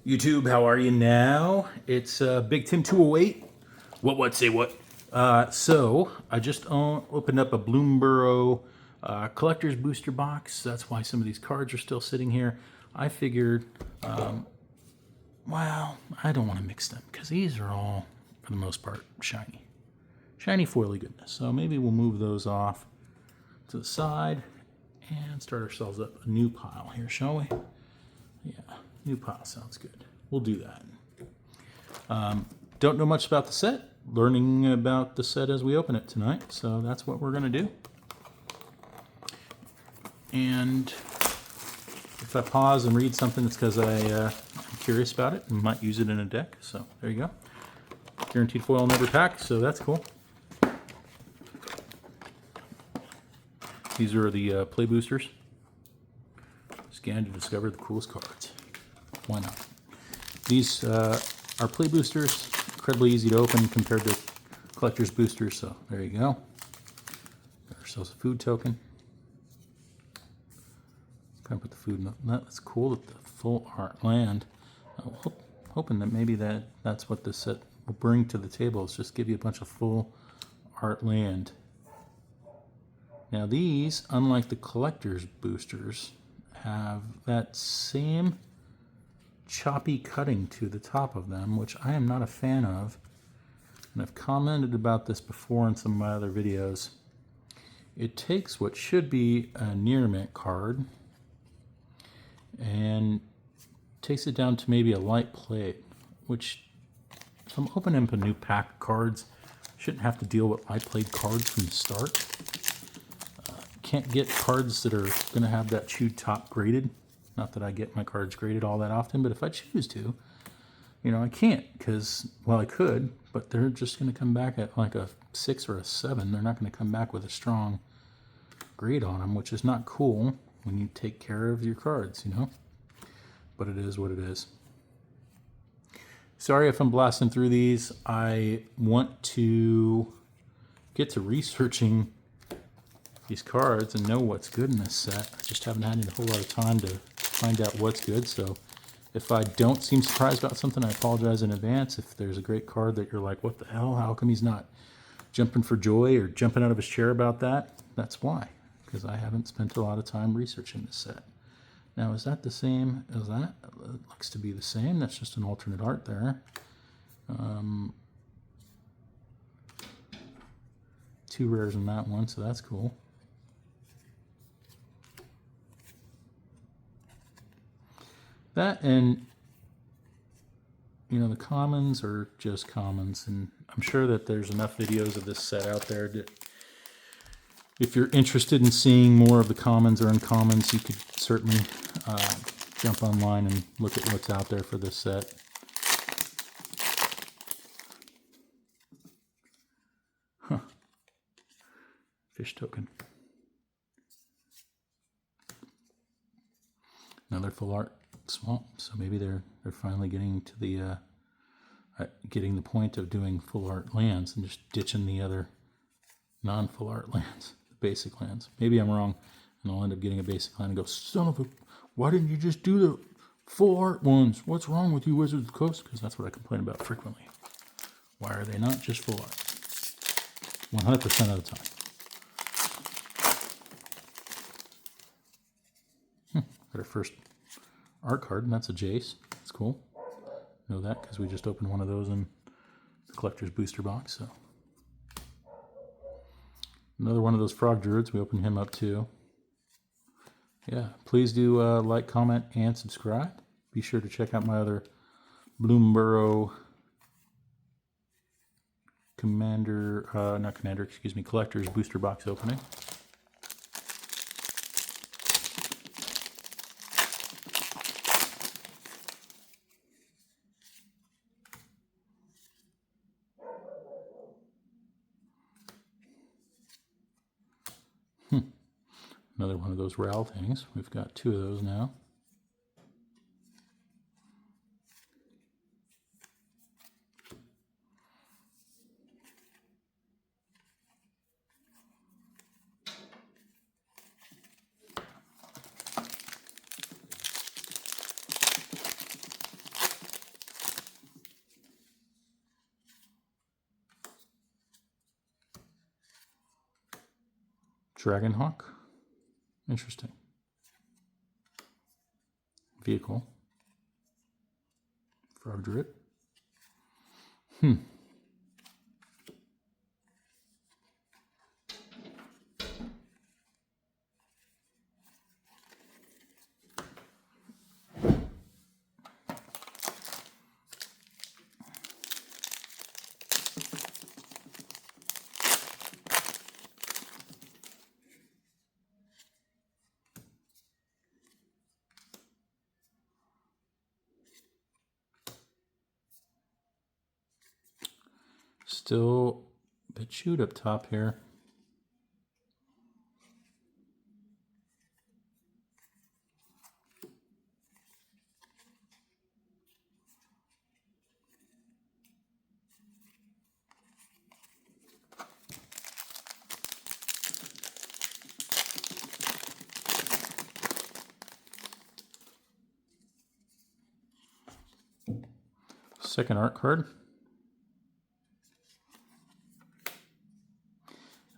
YouTube, how are you now? It's Big Tim 208. What, say what? So, I just opened up a Bloomburrow collector's booster box. That's why some of these cards are still sitting here. I figured, well, I don't want to mix them because these are all, for the most part, shiny. Shiny foily goodness. So maybe we'll move those off to the side and start ourselves up a new pile here, shall we? Yeah, new pile sounds good. We'll do that. Don't know much about the set. Learning about the set as we open it tonight. So that's what we're going to do. And if I pause and read something, it's because I'm curious about it and might use it in a deck. So there you go. Guaranteed foil never pack, so that's cool. These are the play boosters. Scan to discover the coolest cards. Why not? These are play boosters, incredibly easy to open compared to collector's boosters, so there you go. Got ourselves a food token. Kind of put the food in that's cool with the full art land. Hoping that maybe that's what this set will bring to the table, is just give you a bunch of full art land. Now these, unlike the collector's boosters, have that same choppy cutting to the top of them, which I am not a fan of. And I've commented about this before in some of my other videos. It takes what should be a near mint card and takes it down to maybe a light plate, which if I'm opening up a new pack of cards, shouldn't have to deal with light plate cards from the start. Can't get cards that are going to have that chewed top graded. Not that I get my cards graded all that often, but if I choose to, I can't because, well, I could, but they're just going to come back at like a 6 or a 7. They're not going to come back with a strong grade on them, which is not cool when you take care of your cards, But it is what it is. Sorry if I'm blasting through these. I want to get to researching these cards and know what's good in this set. I just haven't had a whole lot of time to find out what's good, so if I don't seem surprised about something, I apologize in advance. If there's a great card that you're like, what the hell, how come he's not jumping for joy or jumping out of his chair about that, that's why, because I haven't spent a lot of time researching this set. Now, is that the same as that? It looks to be the same. That's just an alternate art there. 2 rares in that one, so that's cool. That and, the commons are just commons, and I'm sure that there's enough videos of this set out there that if you're interested in seeing more of the commons or uncommons, you could certainly jump online and look at what's out there for this set. Huh. Fish token. Another full art swamp, so maybe they're finally getting to the getting the point of doing full art lands and just ditching the other non-full art lands, the basic lands. Maybe I'm wrong, and I'll end up getting a basic land and go, son of a, why didn't you just do the full art ones? What's wrong with you, Wizards of the Coast? Because that's what I complain about frequently. Why are they not just full art? 100% of the time. Got our first art card, and that's a Jace. That's cool. Know that because we just opened one of those in the collector's booster box. So another one of those frog druids. We opened him up too. Yeah, please do like, comment, and subscribe. Be sure to check out my other Bloomburrow collector's booster box opening. Another one of those RAL things. We've got 2 of those now. Dragonhawk. Interesting. Vehicle. Frog Drip. Still a bit chewed up top here. Second art card.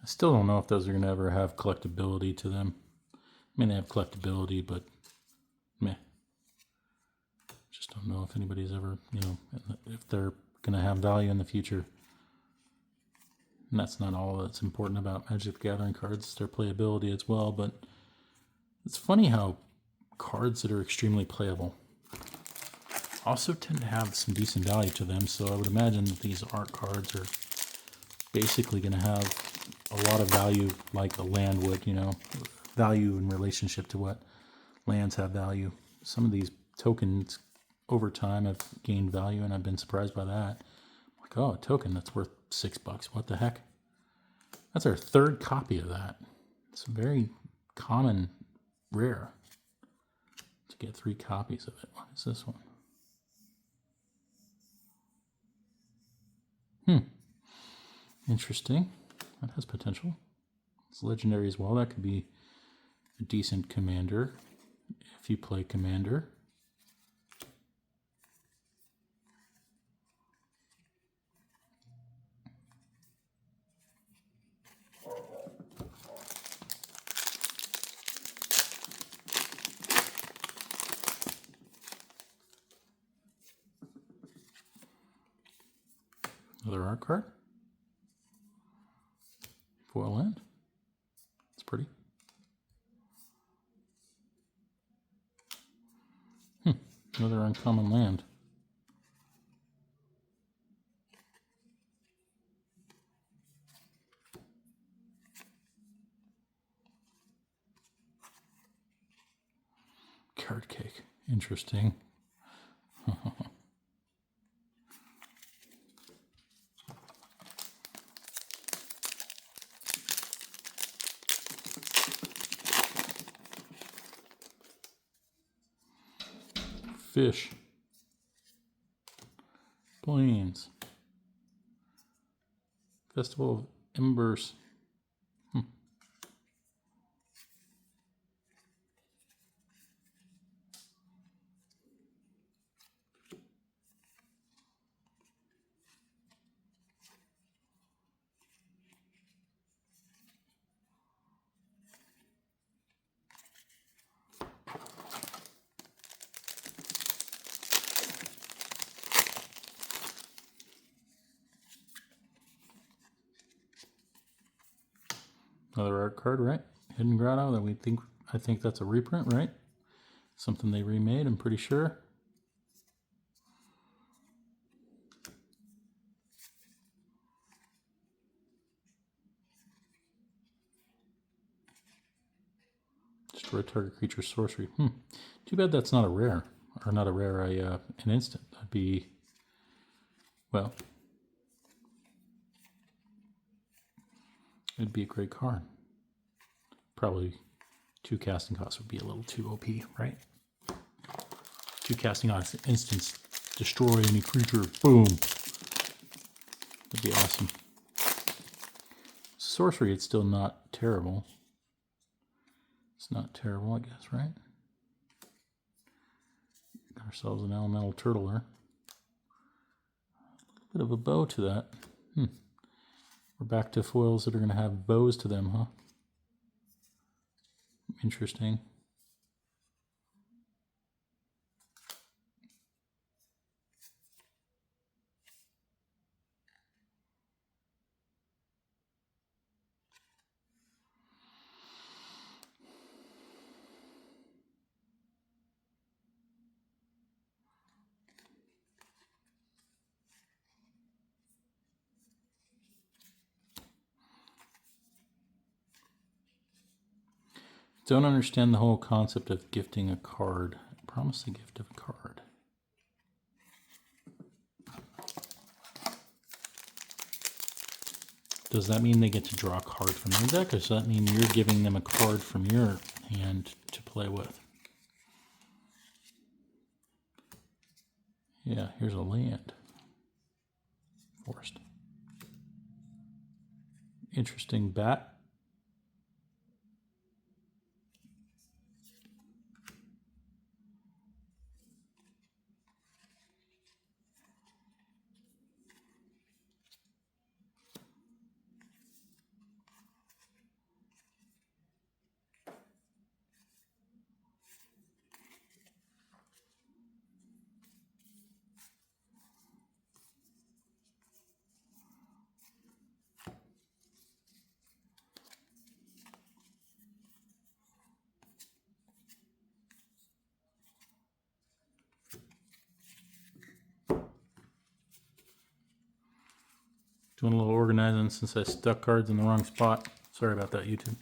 I still don't know if those are going to ever have collectability to them. I mean, they have collectability, but meh. Just don't know if anybody's ever, if they're going to have value in the future. And that's not all that's important about Magic the Gathering cards. It's their playability as well, but it's funny how cards that are extremely playable also tend to have some decent value to them. So I would imagine that these art cards are basically going to have a lot of value, like a land would, value in relationship to what lands have value. Some of these tokens over time have gained value, and I've been surprised by that. Like, oh, a token that's worth $6. What the heck? That's our third copy of that. It's a very common, rare to get 3 copies of it. What is this one? Interesting. That has potential. It's legendary as well. That could be a decent commander if you play commander. Another art card. Foil land. It's pretty. Another uncommon land. Card cake. Interesting. Fish. Plains. Festival of Embers. Another art card, right? Hidden Grotto. That I think that's a reprint, right? Something they remade, I'm pretty sure. Destroy target creature sorcery. Too bad that's not a rare. Or not a rare, an instant. That'd be, well, it'd be a great card. Probably 2 casting costs would be a little too OP, right? 2 casting costs instance, destroy any creature, boom. That'd be awesome. Sorcery, it's still not terrible. It's not terrible, I guess, right? Got ourselves an elemental turtler. A little bit of a bow to that. We're back to foils that are going to have bows to them, huh? Interesting. Don't understand the whole concept of gifting a card. Promise the gift of a card. Does that mean they get to draw a card from their deck, or does that mean you're giving them a card from your hand to play with? Yeah, here's a land. Forest. Interesting bat. Doing a little organizing since I stuck cards in the wrong spot. Sorry about that, YouTube.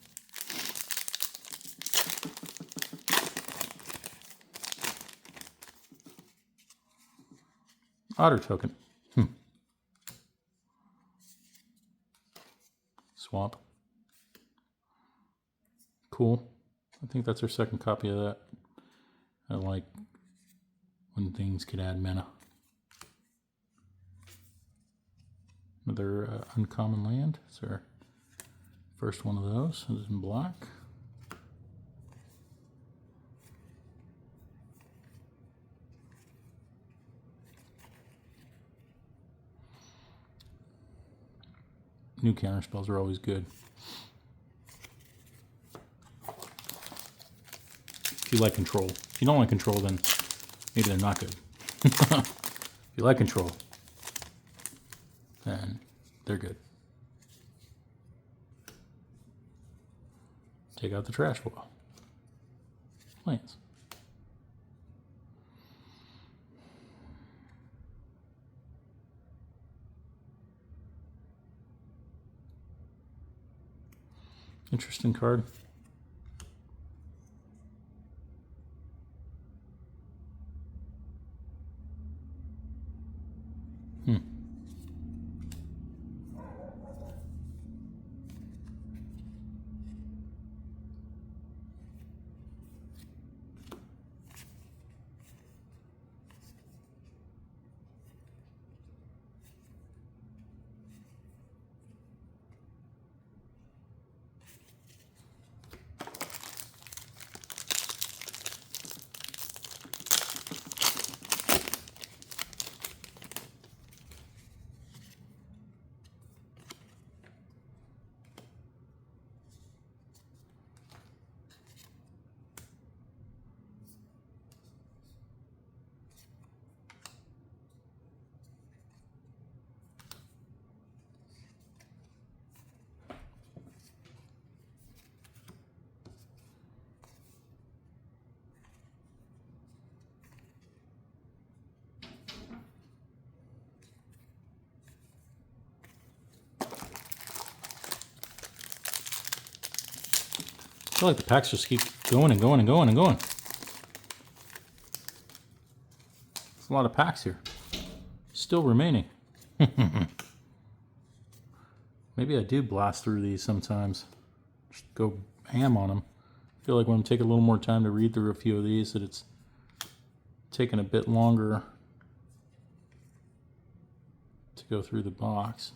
Otter token. Swamp. Cool. I think that's our second copy of that. I like when things could add mana. Another uncommon land. It's our first one of those. It is in black. New counter spells are always good. If you like control. If you don't like control, then maybe they're not good. If you like control, then they're good. Take out the trash pile. Lands. Interesting card. I feel like the packs just keep going and going and going and going. There's a lot of packs here. Still remaining. Maybe I do blast through these sometimes. Just go ham on them. I feel like when I'm taking a little more time to read through a few of these, that it's taking a bit longer to go through the box.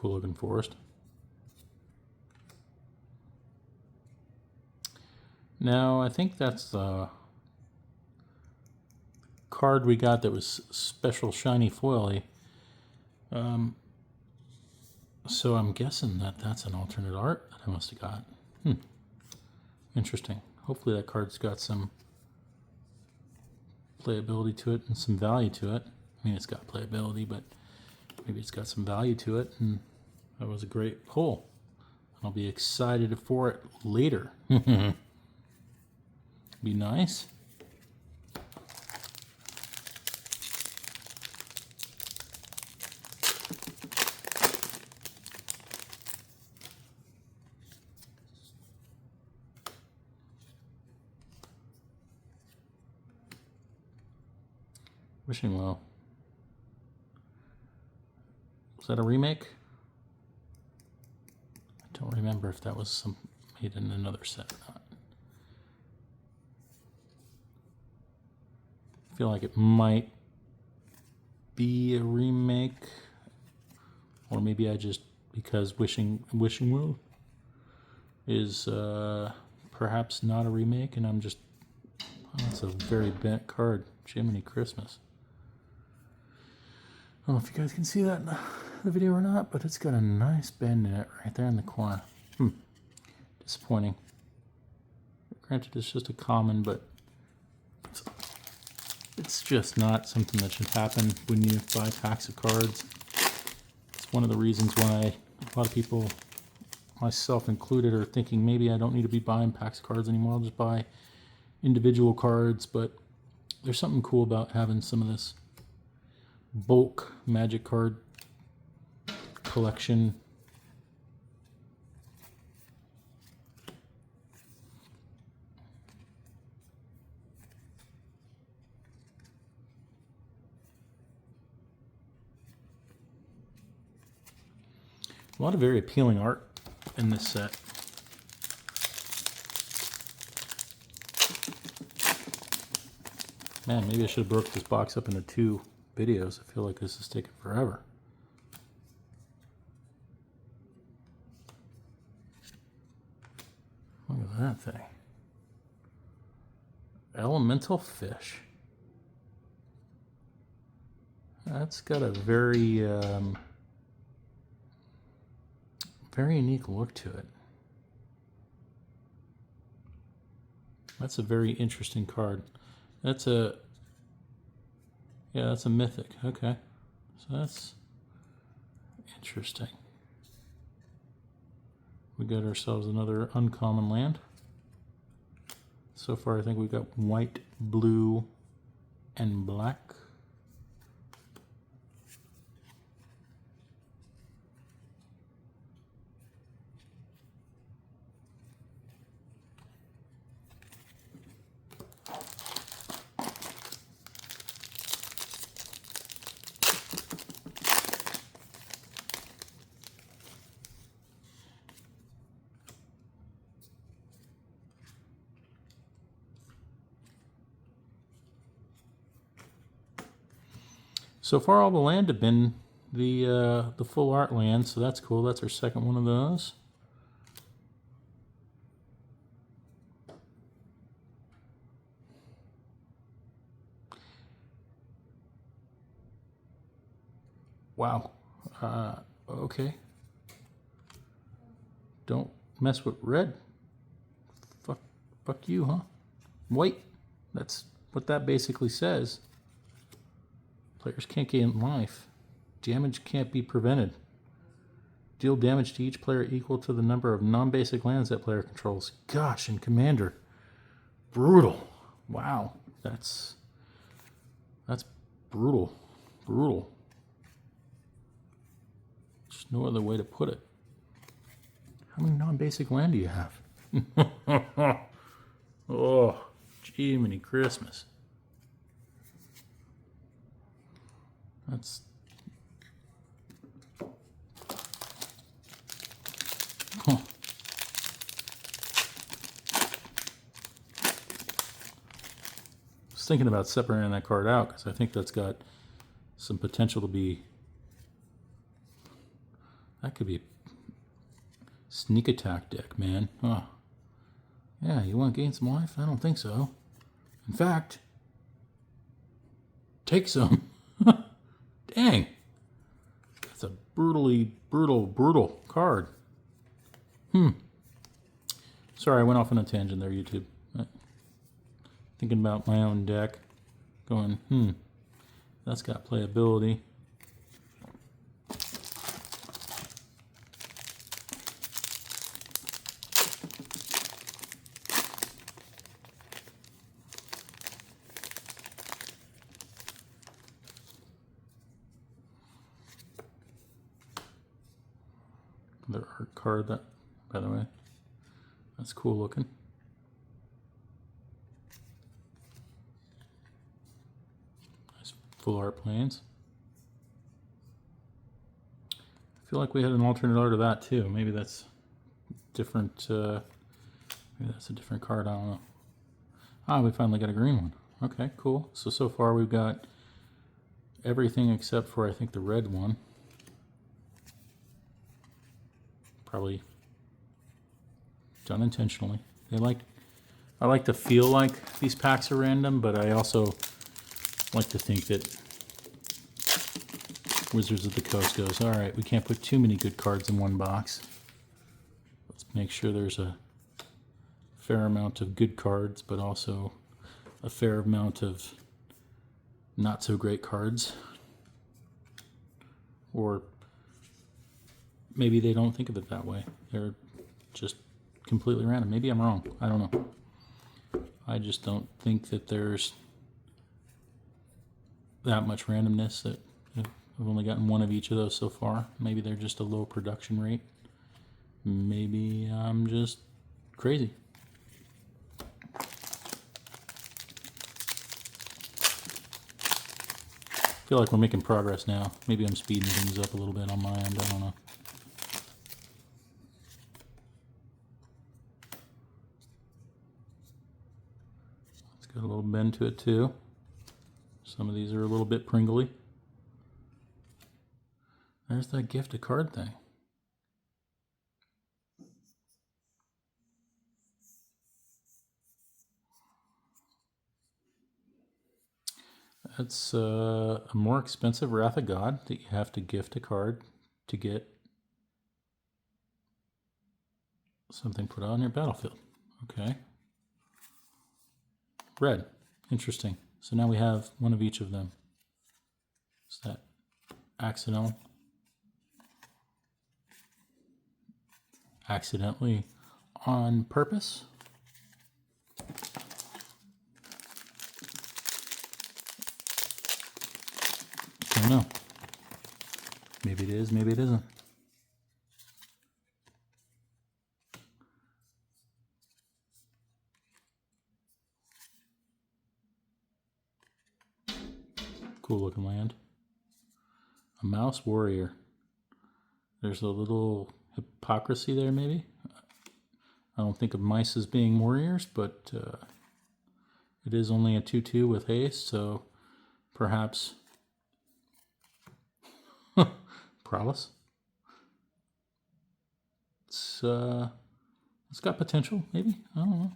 cool looking forest. Now, I think that's the card we got that was special shiny foily. So I'm guessing that that's an alternate art that I must have got. Interesting. Hopefully that card's got some playability to it and some value to it. I mean, it's got playability, but maybe it's got some value to it, and that was a great pull. I'll be excited for it later. Be nice. Wishing Well. Was that a remake? I don't remember if that was made in another set or not. I feel like it might be a remake, or maybe I just, because Wishing Well is perhaps not a remake, and I'm just, oh, that's a very bent card. Jiminy Christmas. I don't know if you guys can see that in the video or not, but it's got a nice bend in it right there in the corner. Disappointing. Granted, it's just a common, but it's just not something that should happen when you buy packs of cards. It's one of the reasons why a lot of people, myself included, are thinking maybe I don't need to be buying packs of cards anymore. I'll just buy individual cards, but there's something cool about having some of this bulk Magic card collection. A lot of very appealing art in this set. Man, maybe I should have broke this box up into 2 videos. I feel like this is taking forever. Look at that thing. Elemental Fish. That's got a very, very unique look to it. That's a very interesting card. That's a, yeah, that's a mythic. Okay, so that's interesting. We got ourselves another uncommon land. So far, I think we've got white, blue, and black. So far, all the land have been the full art land, so that's cool. That's our second one of those. Wow. Okay. Don't mess with red. Fuck you, huh? White. That's what that basically says. Players can't gain life. Damage can't be prevented. Deal damage to each player equal to the number of non-basic lands that player controls. Gosh, and Commander. Brutal. Wow. That's brutal. Brutal. There's no other way to put it. How many non-basic land do you have? Oh, Jiminy Christmas. That's... Huh. I was thinking about separating that card out because I think that's got some potential to be That could be a sneak attack deck, man. Oh. Yeah, you want to gain some life? I don't think so. In fact, take some. Dang. That's a brutally, brutal card. Sorry, I went off on a tangent there, YouTube. Thinking about my own deck. Going, that's got playability. Another art card, that, by the way. That's cool looking. Nice full art planes. I feel like we had an alternate art of that too. Maybe that's different. Maybe that's a different card. I don't know. Ah, we finally got a green one. Okay, cool. So far we've got everything except for, I think, the red one. Probably done intentionally. I like to feel like these packs are random, but I also like to think that Wizards of the Coast goes, all right, we can't put too many good cards in one box. Let's make sure there's a fair amount of good cards, but also a fair amount of not so great cards. Or maybe they don't think of it that way. They're just completely random. Maybe I'm wrong. I don't know. I just don't think that there's that much randomness. That I've only gotten one of each of those so far. Maybe they're just a low production rate. Maybe I'm just crazy. I feel like we're making progress now. Maybe I'm speeding things up a little bit on my end. I don't know. Got a little bend to it too. Some of these are a little bit pringly. There's that gift a card thing. That's a more expensive Wrath of God that you have to gift a card to get something put on your battlefield. Okay. Red. Interesting. So now we have one of each of them. Is that accidental? Accidentally on purpose? I don't know. Maybe it is, maybe it isn't. Cool looking land. A mouse warrior. There's a little hypocrisy there, maybe. I don't think of mice as being warriors, but it is only a 2/2 with haste, so perhaps prowess. It's got potential, maybe. I don't know.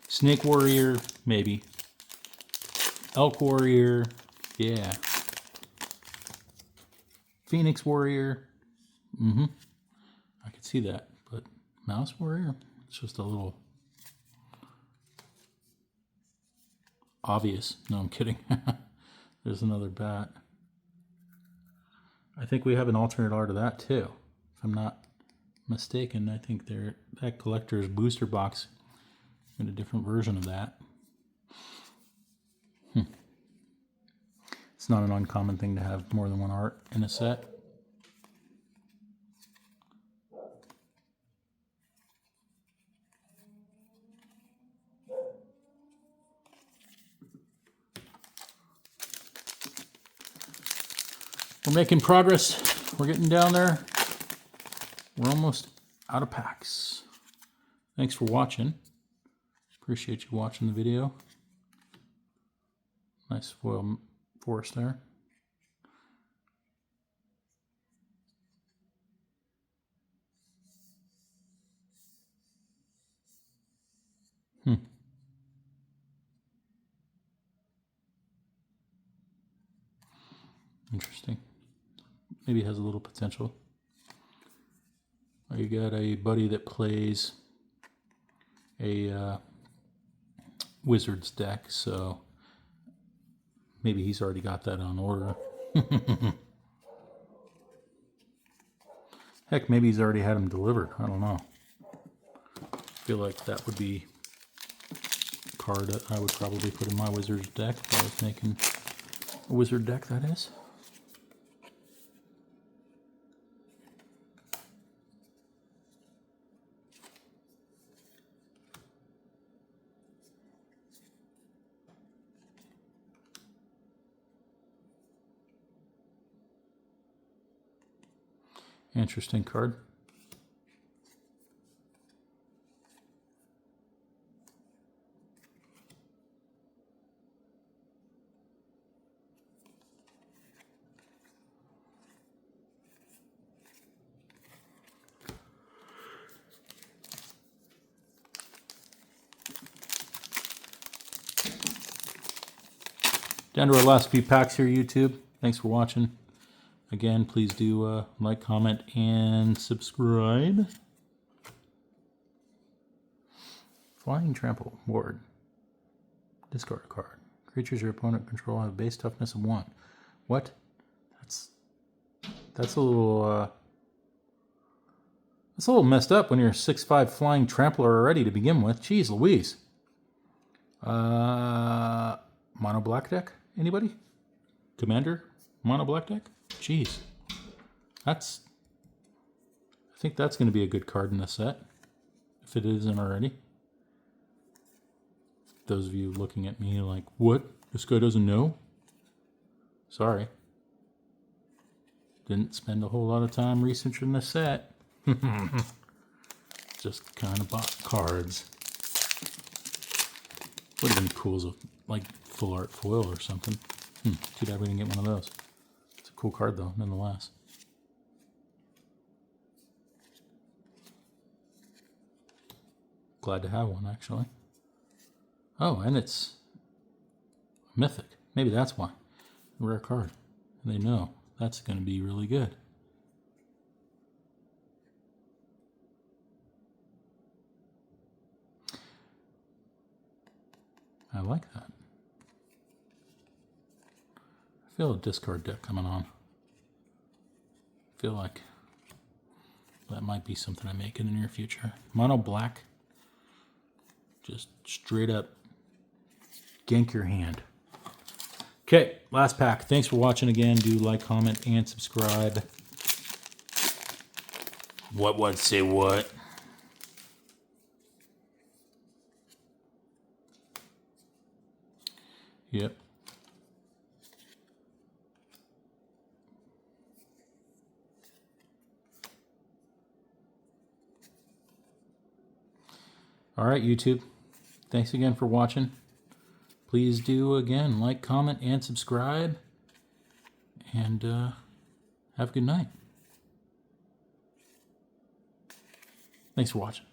Snake warrior, maybe. Elk warrior, yeah. Phoenix warrior, I could see that, but mouse warrior, it's just a little obvious. No, I'm kidding. There's another bat. I think we have an alternate art of that too, if I'm not mistaken. I think that collector's booster box in a different version of that. It's not an uncommon thing to have more than one art in a set. We're making progress. We're getting down there. We're almost out of packs. Thanks for watching. Appreciate you watching the video. Nice foil forest there. Interesting. Maybe has a little potential. You got a buddy that plays a Wizards deck, so maybe he's already got that on order. Heck, maybe he's already had them delivered. I don't know. I feel like that would be a card that I would probably put in my Wizards deck if I was making a Wizard deck, that is. Interesting card. Down to our last few packs here, YouTube. Thanks for watching. Again, please do like, comment, and subscribe. Flying Trample. Ward. Discard a card. Creatures your opponent control have base toughness of 1. What? That's a little messed up when you're a 6/5 flying trampler already to begin with. Jeez Louise. Mono black deck? Anybody? Commander? Mono black deck? Jeez. I think that's going to be a good card in the set. If it isn't already. Those of you looking at me like, what? This guy doesn't know? Sorry. Didn't spend a whole lot of time researching the set. Just kind of bought cards. Would have been cool as a like full art foil or something. Too bad we didn't get one of those. It's a cool card though, nonetheless. Glad to have one actually. Oh, and it's mythic. Maybe that's why. A rare card. They know that's going to be really good. I like that. I feel a discard deck coming on. I feel like that might be something I make in the near future. Mono black. Just straight up gank your hand. Okay, last pack. Thanks for watching again. Do like, comment, and subscribe. What, say what? Yep. All right, YouTube. Thanks again for watching. Please do, again, like, comment, and subscribe. And have a good night. Thanks for watching.